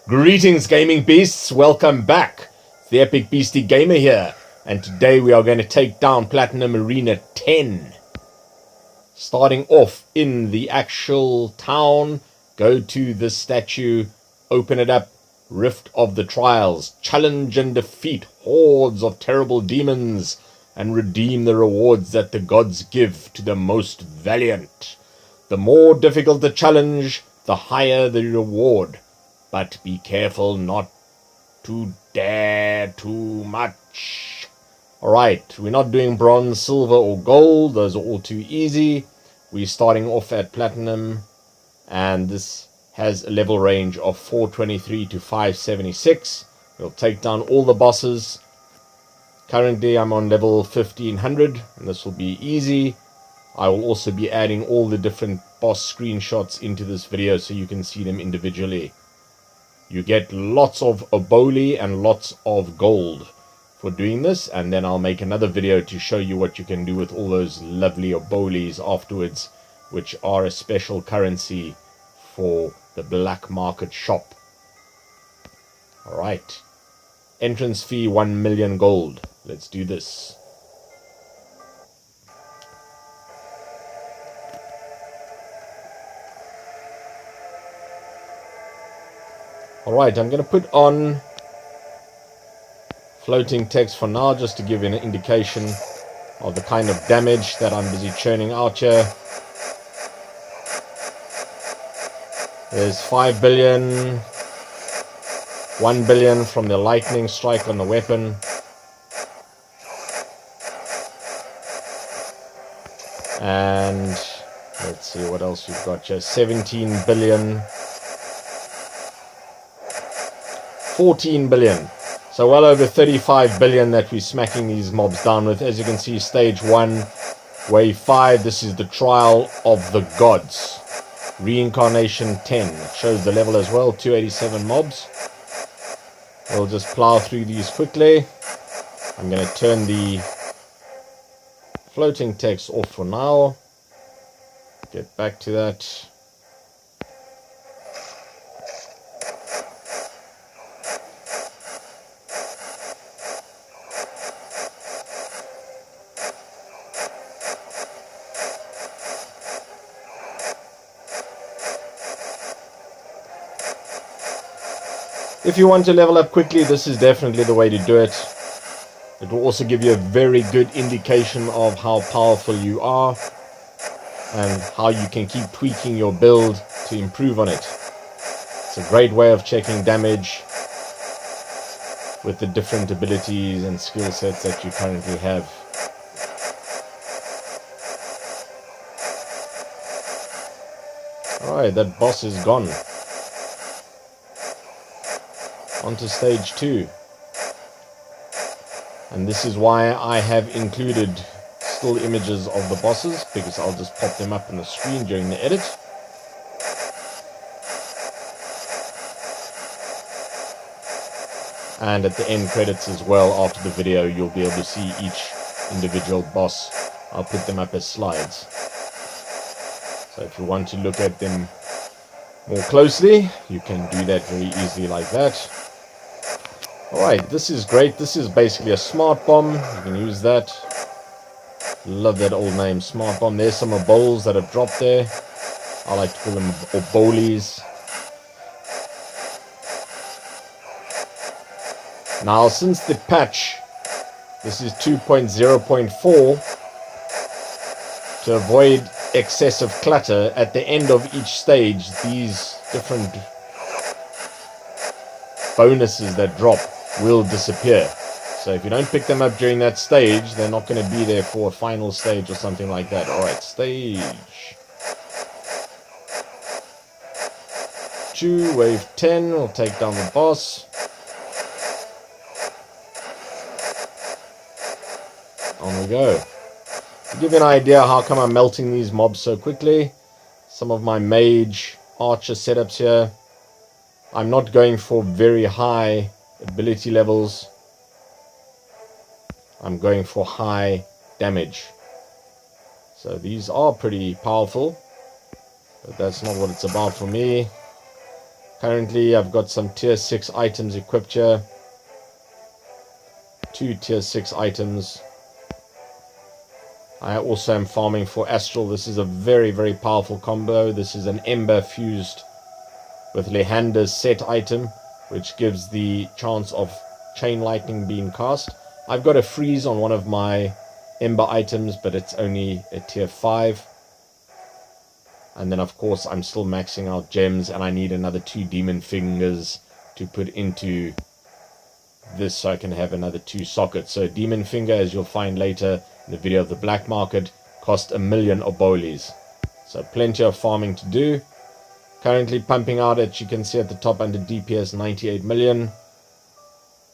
Greetings, gaming beasts. Welcome back. It's the Epic Beasty Gamer here, and today we are going to take down Platinum Arena 10. Starting off in the actual town, go to this statue, open it up, Rift of the Trials, challenge and defeat hordes of terrible demons, and redeem the rewards that the gods give to the most valiant. The more difficult the challenge, the higher the reward, but be careful not to dare too much. Alright, we're not doing bronze, silver, or gold. Those are all too easy. We're starting off at platinum, and this has a level range of 423 to 576. We'll take down all the bosses. Currently I'm on level 1500, and this will be easy. I will also be adding all the different boss screenshots into this video so you can see them individually. You get lots of OBOLI and lots of gold for doing this, and then I'll make another video to show you what you can do with all those lovely OBOLIs afterwards, which are a special currency for the black market shop. Alright. Entrance fee 1 million gold. Let's do this. Alright, I'm going to put on floating text for now, just to give you an indication of the kind of damage that I'm busy churning out here. There's 5 billion, 1 billion from the lightning strike on the weapon. And let's see what else we've got here. 17 billion. 14 billion. So well over 35 billion that we're smacking these mobs down with. As you can see, stage 1, wave 5. This is the trial of the gods. Reincarnation 10. It shows the level as well. 287 mobs. We'll just plow through these quickly. I'm going to turn the floating text off for now. Get back to that. If you want to level up quickly, this is definitely the way to do it. It will also give you a very good indication of how powerful you are and how you can keep tweaking your build to improve on it. It's a great way of checking damage with the different abilities and skill sets that you currently have. Alright, that boss is gone. On to stage 2. And this is why I have included still images of the bosses, because I'll just pop them up on the screen during the edit. And at the end credits as well, after the video, you'll be able to see each individual boss. I'll put them up as slides. So if you want to look at them more closely, you can do that very easily like that. Alright, this is great. This is basically a smart bomb. You can use that. Love that old name, smart bomb. There's some obols that have dropped there. I like to call them obolis. Now, since the patch, this is 2.0.4, to avoid excessive clutter, at the end of each stage, these different bonuses that drop will disappear. So if you don't pick them up during that stage, they're not going to be there for a final stage or something like that. Alright, stage 2, wave 10, we'll take down the boss. On we go. To give you an idea how come I'm melting these mobs so quickly, some of my mage archer setups here. I'm not going for very high ability levels. I'm going for high damage. So these are pretty powerful, but that's not what it's about for me. Currently, I've got some tier 6 items equipped here. 2 tier 6 items. I also am farming for Astral. This is a very, very powerful combo. This is an Ember fused with Lehander's set item, which gives the chance of Chain Lightning being cast. I've got a freeze on one of my Ember items, but it's only a tier 5. And then, of course, I'm still maxing out gems, and I need another 2 Demon Fingers to put into this so I can have another 2 sockets. So Demon Finger, as you'll find later in the video of the black market, cost 1,000,000 obolis. So plenty of farming to do. Currently pumping out, as you can see at the top under DPS, 98 million.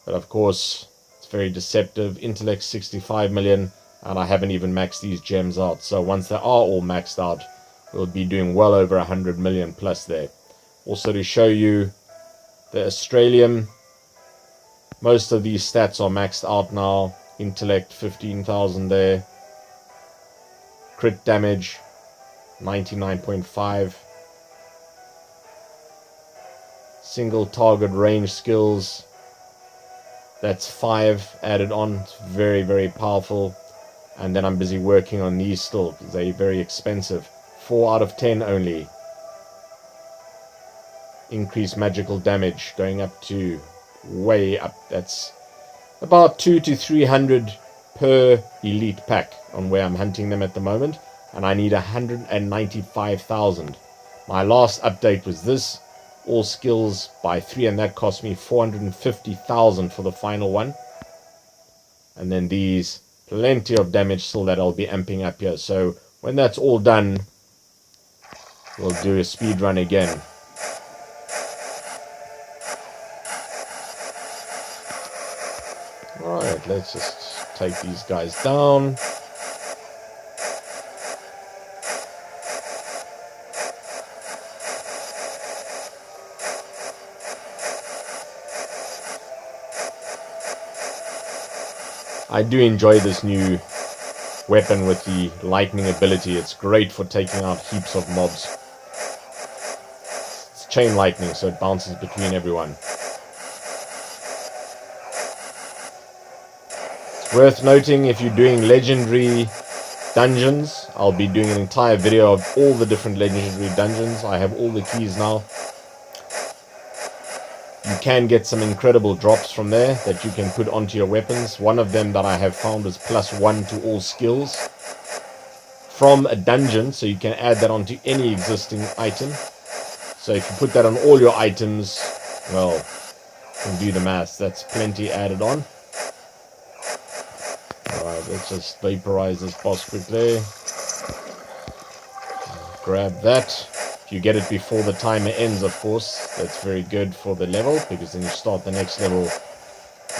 But of course, it's very deceptive. Intellect 65 million, and I haven't even maxed these gems out. So once they are all maxed out, we'll be doing well over 100 million plus there. Also to show you the Australian, most of these stats are maxed out now. Intellect 15,000 there. Crit damage 99.5. Single target range skills, that's 5 added on. It's very, very powerful. And then I'm busy working on these still because they're very expensive. 4 out of 10 only. Increased magical damage going up to way up. That's about 200 to 300 per elite pack on where I'm hunting them at the moment. And I need 195,000. My last update was this. All skills by 3, and that cost me 450,000 for the final one. And then these, plenty of damage still that I'll be amping up here. So when that's all done, we'll do a speed run again. Alright, let's just take these guys down. I do enjoy this new weapon with the lightning ability. It's great for taking out heaps of mobs. It's chain lightning, so it bounces between everyone. It's worth noting, if you're doing legendary dungeons, I'll be doing an entire video of all the different legendary dungeons. I have all the keys now. You can get some incredible drops from there that you can put onto your weapons. One of them that I have found is +1 to all skills from a dungeon, so you can add that onto any existing item. So if you put that on all your items, well, you can do the math. That's plenty added on. Alright, let's just vaporize this boss quickly. Grab that. If you get it before the timer ends, of course, that's very good for the level, because then you start the next level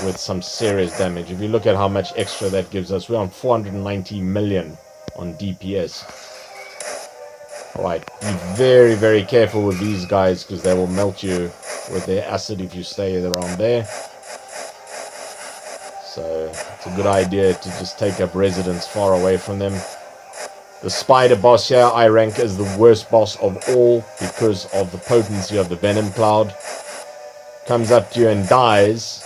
with some serious damage. If you look at how much extra that gives us, we're on 490 million on DPS. Alright, be very, very careful with these guys, because they will melt you with their acid if you stay around there. So it's a good idea to just take up residence far away from them. The spider boss here I rank as the worst boss of all because of the potency of the venom cloud. Comes up to you and dies,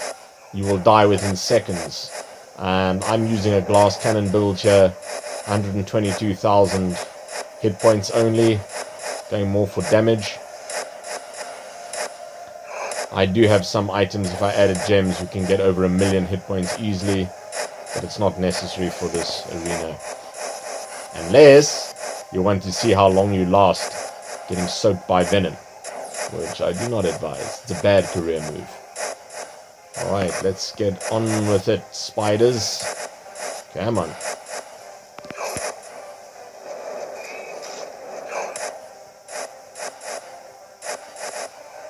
you will die within seconds. And I'm using a glass cannon build here, 122,000 hit points only, going more for damage. I do have some items, if I added gems, you can get over 1,000,000 hit points easily, but it's not necessary for this arena. Unless you want to see how long you last getting soaked by venom, which I do not advise. It's a bad career move. Alright, let's get on with it, spiders. Come on.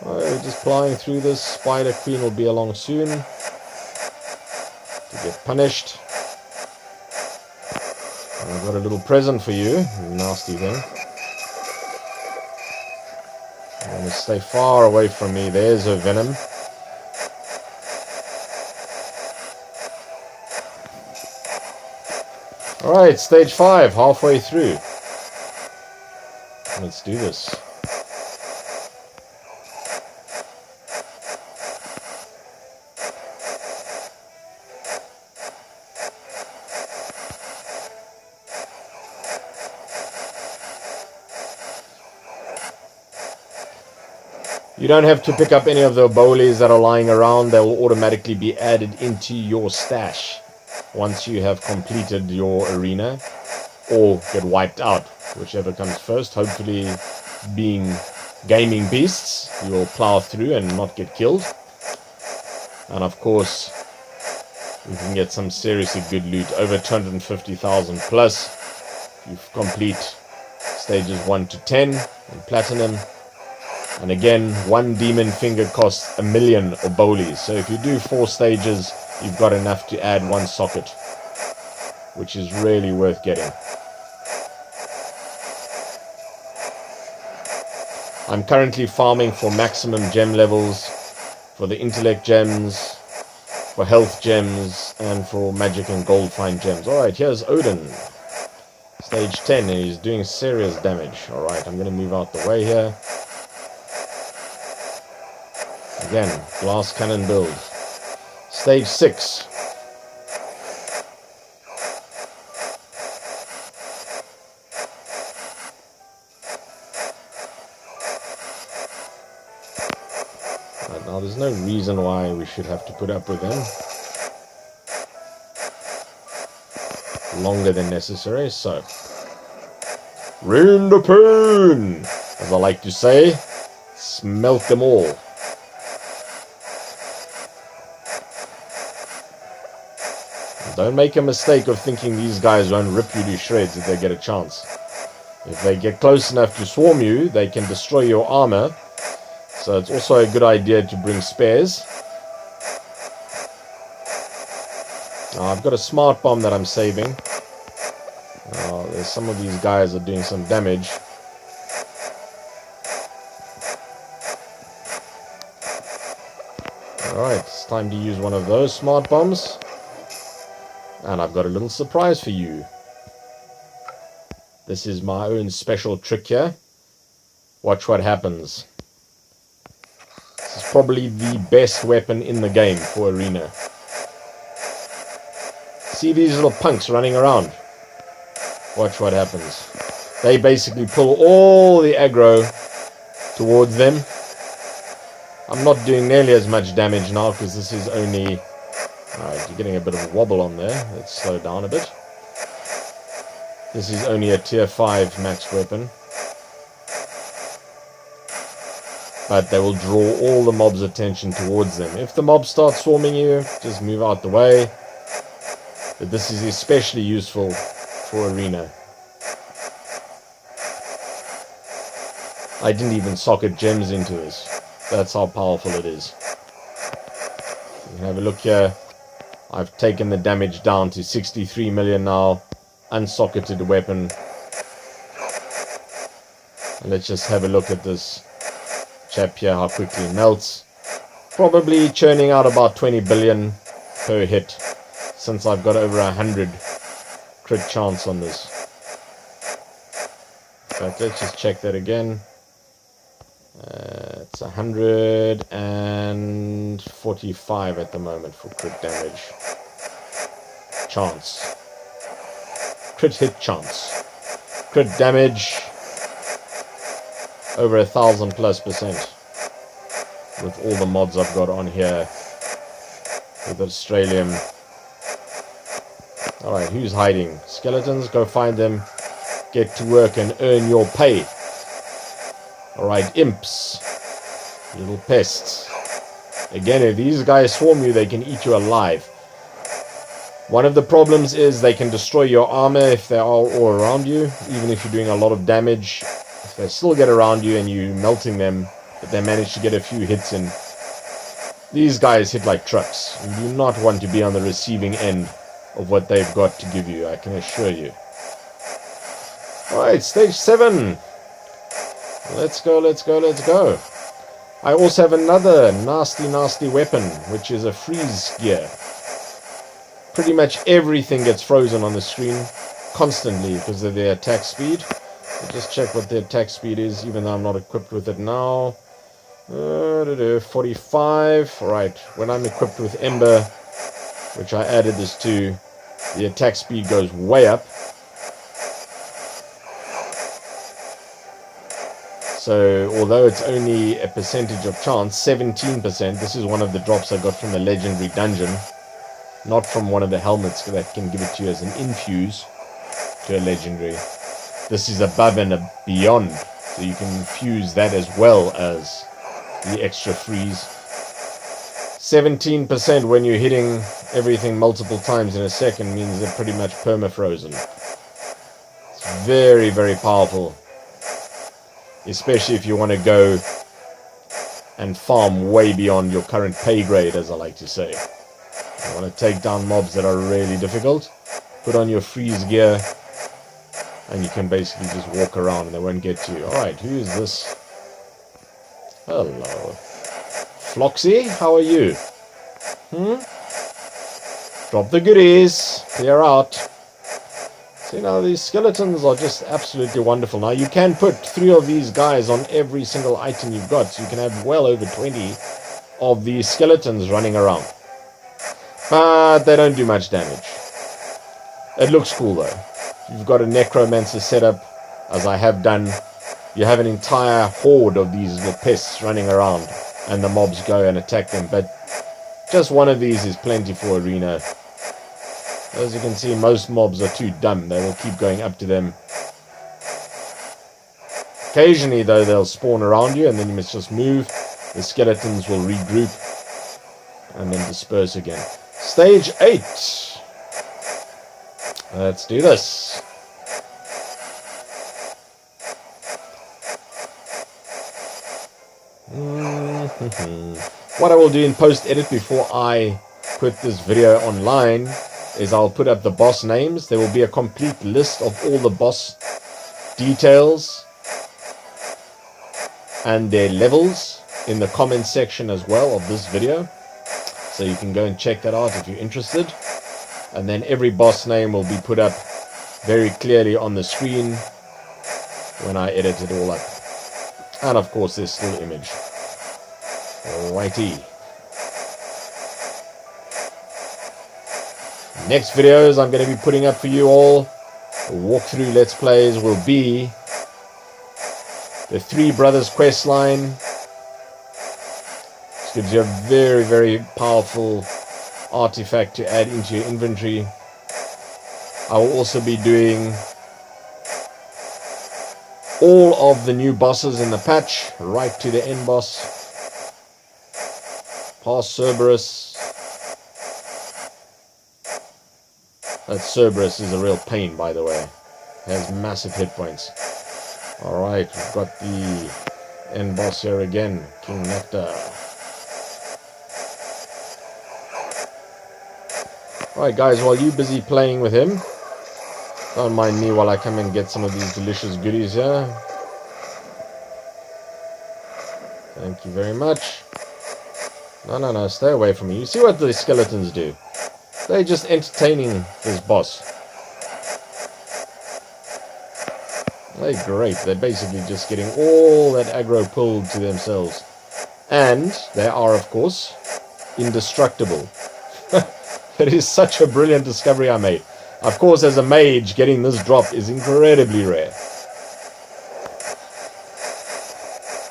Alright, we're just plying through this. Spider Queen will be along soon to get punished. I've got a little present for you, nasty thing. I'm going to Stay far away from me. There's a venom. Alright, stage 5, halfway through. Let's do this. You don't have to pick up any of the obolis that are lying around. They will automatically be added into your stash once you have completed your arena, or get wiped out, whichever comes first. Hopefully, being gaming beasts, you will plow through and not get killed. And of course, you can get some seriously good loot, over 250,000 plus. You complete stages 1 to 10 in platinum. And again, one demon finger costs 1 million obolis. So if you do 4 stages, you've got enough to add 1 socket, which is really worth getting. I'm currently farming for maximum gem levels, for the intellect gems, for health gems, and for magic and gold find gems. Alright, here's Odin. Stage 10, and he's doing serious damage. Alright, I'm going to move out the way here. Again, glass cannon build. Stage 6. Right, now there's no reason why we should have to put up with them longer than necessary, so rain the pain, as I like to say. Smelt them all. Don't make a mistake of thinking these guys won't rip you to shreds if they get a chance. If they get close enough to swarm you, they can destroy your armor. So it's also a good idea to bring spares. Now I've got a smart bomb that I'm saving. There's some of these guys are doing some damage. Alright, it's time to use one of those smart bombs. And I've got a little surprise for you. This is my own special trick here. Watch what happens. This is probably the best weapon in the game for arena. See these little punks running around? Watch what happens. They basically pull all the aggro towards them. I'm not doing nearly as much damage now because this is only... Alright, you're getting a bit of a wobble on there. Let's slow down a bit. This is only a tier 5 max weapon. But they will draw all the mob's attention towards them. If the mob starts swarming you, just move out the way. But this is especially useful for arena. I didn't even socket gems into this. That's how powerful it is. You can have a look here. I've taken the damage down to 63 million now. Unsocketed the weapon. And let's just have a look at this chap here, how quickly it melts. Probably churning out about 20 billion per hit, since I've got over 100 crit chance on this. In fact, let's just check that again. It's 145 at the moment for crit damage. Chance. Crit hit chance. Crit damage over 1,000+% with all the mods I've got on here with Australian. Alright, who's hiding? Skeletons, go find them. Get to work and earn your pay. Alright, imps. Little pests. Again, if these guys swarm you, they can eat you alive. One of the problems is they can destroy your armor if they are all around you. Even if you're doing a lot of damage, if they still get around you and you're melting them, but they manage to get a few hits in. These guys hit like trucks. You do not want to be on the receiving end of what they've got to give you, I can assure you. Alright, stage 7. Let's go, let's go, let's go. I also have another nasty weapon, which is a freeze gear. Pretty much everything gets frozen on the screen constantly because of their attack speed. I'll just check what the attack speed is, even though I'm not equipped with it now. 45. Right, when I'm equipped with Ember, which I added this to, the attack speed goes way up. So, although it's only a percentage of chance, 17%, this is one of the drops I got from the legendary dungeon. Not from one of the helmets that can give it to you as an infuse to a legendary. This is above and beyond, so you can infuse that as well as the extra freeze. 17% when you're hitting everything multiple times in a second means they're pretty much perma-frozen. It's very powerful. Especially if you want to go and farm way beyond your current pay grade, as I like to say. You want to take down mobs that are really difficult, put on your freeze gear, and you can basically just walk around and they won't get to you. Alright, who is this? Hello. Floxy, how are you? Drop the goodies. Clear out. See, now these skeletons are just absolutely wonderful. Now you can put 3 of these guys on every single item you've got, so you can have well over 20 of these skeletons running around. But they don't do much damage. It looks cool though. If you've got a necromancer set up, as I have done, you have an entire horde of these little pests running around, and the mobs go and attack them. But just one of these is plenty for arena. As you can see, most mobs are too dumb. They will keep going up to them. Occasionally, though, they'll spawn around you, and then you must just move. The skeletons will regroup, and then disperse again. Stage 8. Let's do this. What I will do in post-edit before I put this video online is I'll put up the boss names. There will be a complete list of all the boss details and their levels in the comment section as well of this video. So you can go and check that out if you're interested. And then every boss name will be put up very clearly on the screen when I edit it all up. And of course there's still image. Alrighty. Next videos I'm going to be putting up for you all, walkthrough Let's Plays, will be the Three Brothers quest line. This gives you a very powerful artifact to add into your inventory. I will also be doing all of the new bosses in the patch, right to the end boss. Past Cerberus. That Cerberus is a real pain, by the way. Has massive hit points. Alright, we've got the end boss here again, King NEPTA. Alright guys, while you're busy playing with him, don't mind me while I come and get some of these delicious goodies here. Thank you very much. No, stay away from me. You see what the skeletons do? They're just entertaining this boss. They're great. They're basically just getting all that aggro pulled to themselves. And they are, of course, indestructible. It is such a brilliant discovery I made. Of course, as a mage, getting this drop is incredibly rare.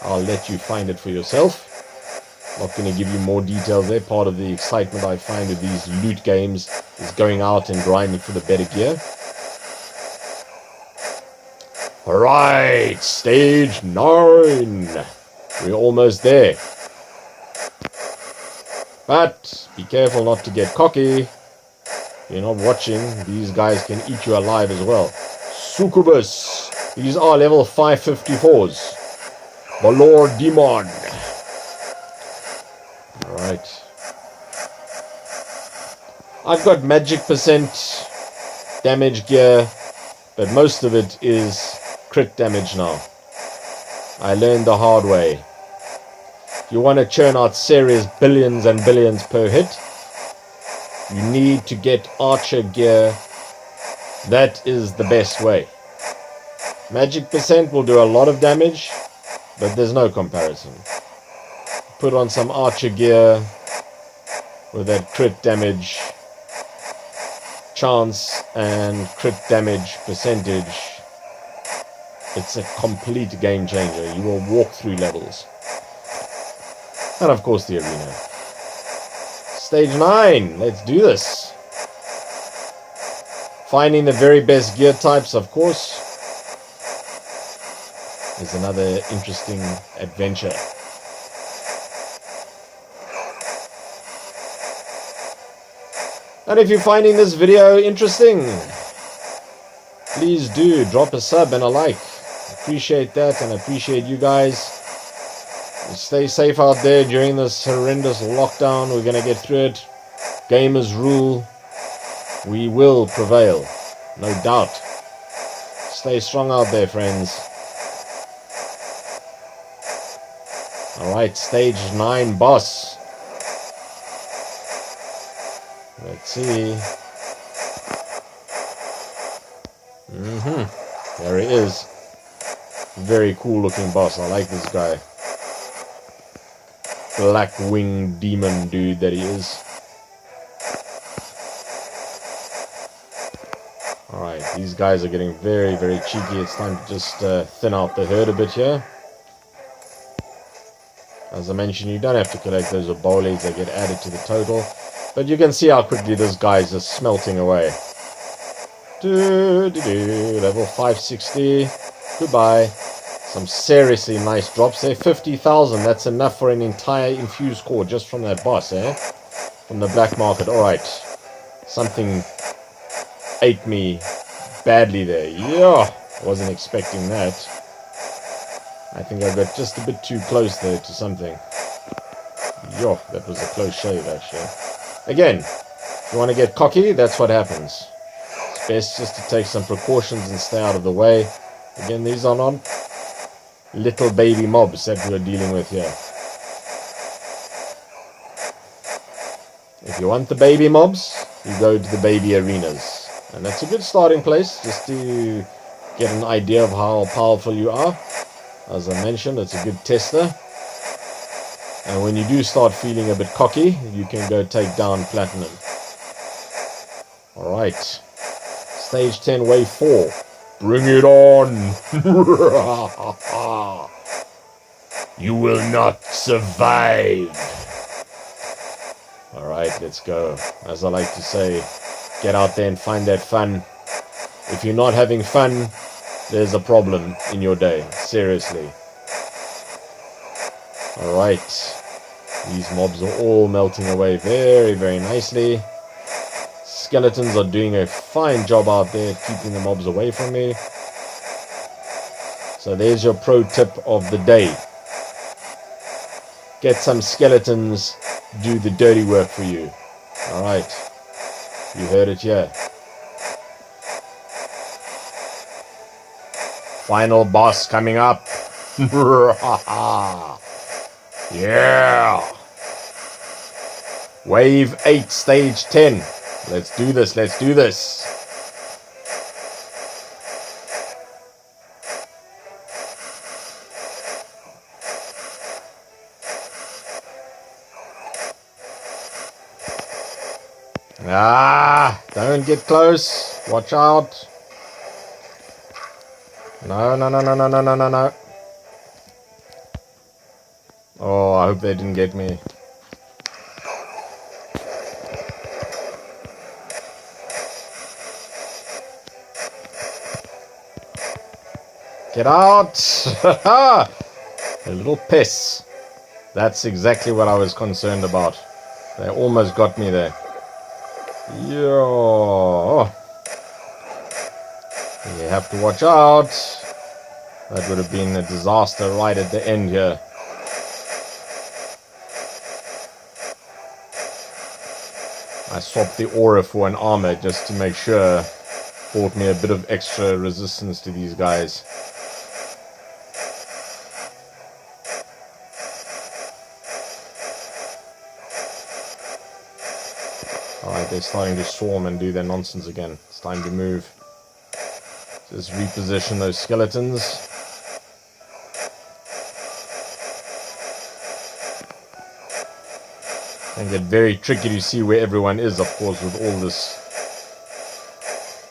I'll let you find it for yourself. Not going to give you more details there. Part of the excitement I find with these loot games is going out and grinding for the better gear. Alright, stage 9. We're almost there. But be careful not to get cocky. If you're not watching, these guys can eat you alive as well. Succubus. These are level 554s. Balor Demon. Alright. I've got magic percent damage gear, but most of it is crit damage now. I learned the hard way. If you want to churn out serious billions and billions per hit, you need to get archer gear. That is the best way. Magic percent will do a lot of damage, but there's no comparison. Put on some archer gear with that crit damage chance and crit damage percentage. It's a complete game changer. You will walk through levels. And of course the arena. Stage 9. Let's do this. Finding the very best gear types, of course, is another interesting adventure. And if you're finding this video interesting, please do drop a sub and a like. Appreciate that, and appreciate you guys. Stay safe out there during this horrendous lockdown. We're going to get through it. Gamers rule. We will prevail. No doubt. Stay strong out there, friends. Alright, stage 9 boss. Let's see. There he is. Very cool looking boss. I like this guy. Black winged demon dude that he is. Alright, these guys are getting very, very cheeky. It's time to just thin out the herd a bit here. As I mentioned, you don't have to collect those obolis. They get added to the total. But you can see how quickly this guy is just smelting away. Level 560. Goodbye. Some seriously nice drops there. 50,000. That's enough for an entire infused core just from that boss, eh? From the black market. Alright. Something ate me badly there. Yeah. I wasn't expecting that. I think I got just a bit too close there to something. Yo, that was a close shave actually. Again, if you want to get cocky, that's what happens. It's best just to take some precautions and stay out of the way. Again, these are not little baby mobs that we're dealing with here. If you want the baby mobs, you go to the baby arenas. And that's a good starting place, just to get an idea of how powerful you are. As I mentioned, it's a good tester. And when you do start feeling a bit cocky, you can go take down platinum. Alright. Stage 10, wave 4. Bring it on! You will not survive! Alright, let's go. As I like to say, get out there and find that fun. If you're not having fun, there's a problem in your day. Seriously. Alright. These mobs are all melting away very, very nicely. Skeletons are doing a fine job out there keeping the mobs away from me. So there's your pro tip of the day. Get some skeletons, do the dirty work for you. Alright. You heard it here. Final boss coming up. Yeah. Wave 8, stage 10. Let's do this, let's do this. Ah, don't get close. Watch out. No, no, no, no, no, no, no, no, no. Oh, I hope they didn't get me. Get out! A little piss. That's exactly what I was concerned about. They almost got me there. Yo! You have to watch out. That would have been a disaster right at the end here. I swapped the aura for an armor just to make sure. Bought me a bit of extra resistance to these guys. Alright, they're starting to swarm and do their nonsense again. It's time to move. Just reposition those skeletons. And get very tricky to see where everyone is, of course, with all this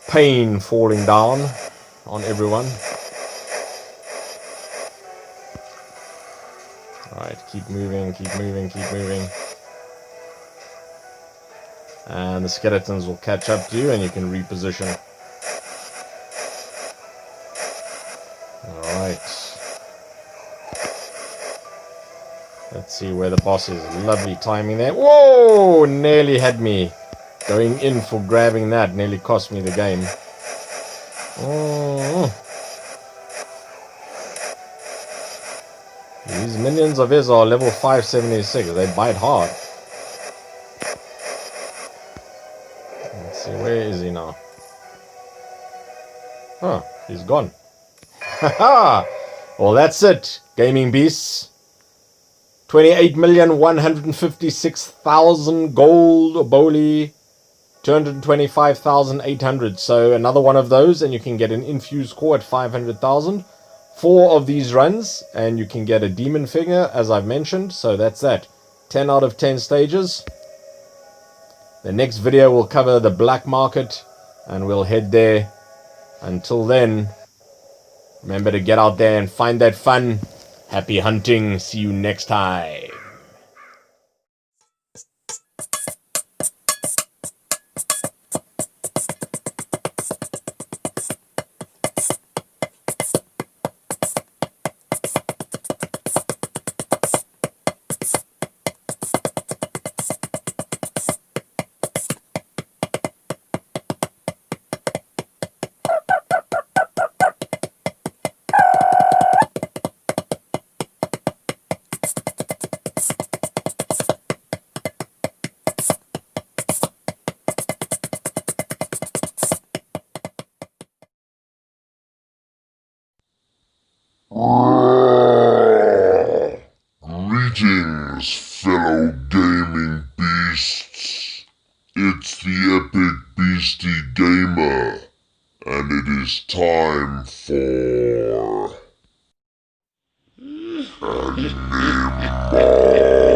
pain falling down on everyone. Alright, keep moving, keep moving, keep moving. And the skeletons will catch up to you and you can reposition. Alright. Let's see where the boss is. Lovely timing there. Whoa! Nearly had me. Going in for grabbing that nearly cost me the game. Oh. These minions of his are level 576. They bite hard. Let's see, where is he now? Huh, he's gone. Haha! Well, that's it, gaming beasts. 28,156,000 gold oboli. 225,800. So another one of those, and you can get an infused core at 500,000. 4 of these runs, and you can get a demon figure, as I've mentioned. So that's that. 10 out of 10 stages. The next video will cover the black market, and we'll head there. Until then, remember to get out there and find that fun. Happy hunting. See you next time. Greetings, fellow gaming beasts. It's the Epic Beasty Gamer, and it is time for Anima.